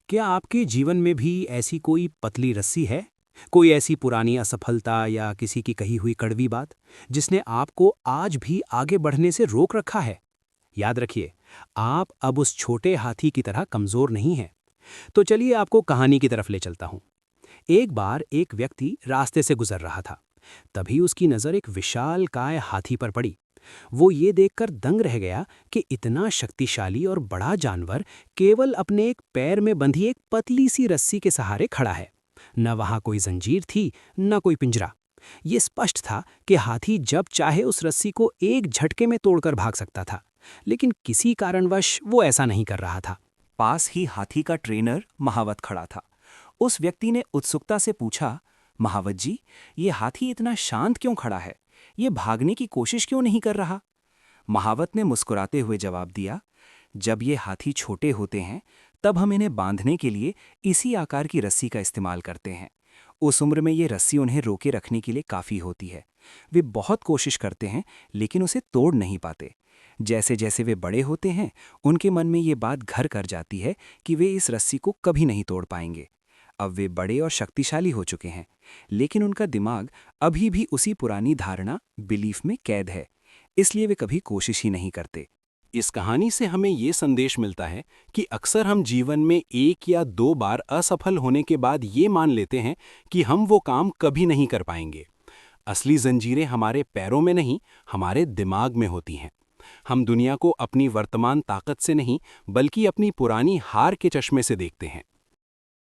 क्या आपके जीवन में भी ऐसी कोई पतली रस्सी है? कोई ऐसी पुरानी असफलता या किसी की कही हुई कड़वी बात, जिसने आपको आज भी आगे बढ़ने से रोक रखा है? याद रखिए, आप अब उस छोटे हाथी की तरह कमज़ोर नहीं हैं। तो चलिए आपको कहानी की तरफ ले चलता हूँ। एक बार एक व्यक्ति रास्ते से गुजर रहा था। तभी उसकी नज़र एक विशालकाय हाथी पर पड़ी। वो ये देखकर दंग रह गया कि इतना शक्तिशाली और बड़ा जानवर केवल अपने एक पैर में बंधी एक पतली सी रस्सी के सहारे खड़ा है। न वहां कोई जंजीर थी, न कोई पिंजरा। ये स्पष्ट था कि हाथी जब चाहे उस रस्सी को एक झटके में तोड़कर भाग सकता था, लेकिन किसी कारणवश वो ऐसा नहीं कर रहा था। पास ही हाथी का ट्रेनर महावत खड़ा था। उस व्यक्ति ने उत्सुकता से पूछा, महावत जी, ये हाथी इतना शांत क्यों खड़ा है? ये भागने की कोशिश क्यों नहीं कर रहा? महावत ने मुस्कुराते हुए जवाब दिया, जब ये हाथी छोटे होते हैं तब हम इन्हें बांधने के लिए इसी आकार की रस्सी का इस्तेमाल करते हैं। उस उम्र में ये रस्सी उन्हें रोके रखने के लिए काफ़ी होती है। वे बहुत कोशिश करते हैं लेकिन उसे तोड़ नहीं पाते। जैसे जैसे वे बड़े होते हैं उनके मन में ये बात घर कर जाती है कि वे इस रस्सी को कभी नहीं तोड़ पाएंगे। अब वे बड़े और शक्तिशाली हो चुके हैं, लेकिन उनका दिमाग अभी भी उसी पुरानी धारणा बिलीफ में कैद है। इसलिए वे कभी कोशिश ही नहीं करते। इस कहानी से हमें ये संदेश मिलता है कि अक्सर हम जीवन में एक या दो बार असफल होने के बाद ये मान लेते हैं कि हम वो काम कभी नहीं कर पाएंगे। असली जंजीरें हमारे पैरों में नहीं, हमारे दिमाग में होती हैं। हम दुनिया को अपनी वर्तमान ताकत से नहीं, बल्कि अपनी पुरानी हार के चश्मे से देखते हैं।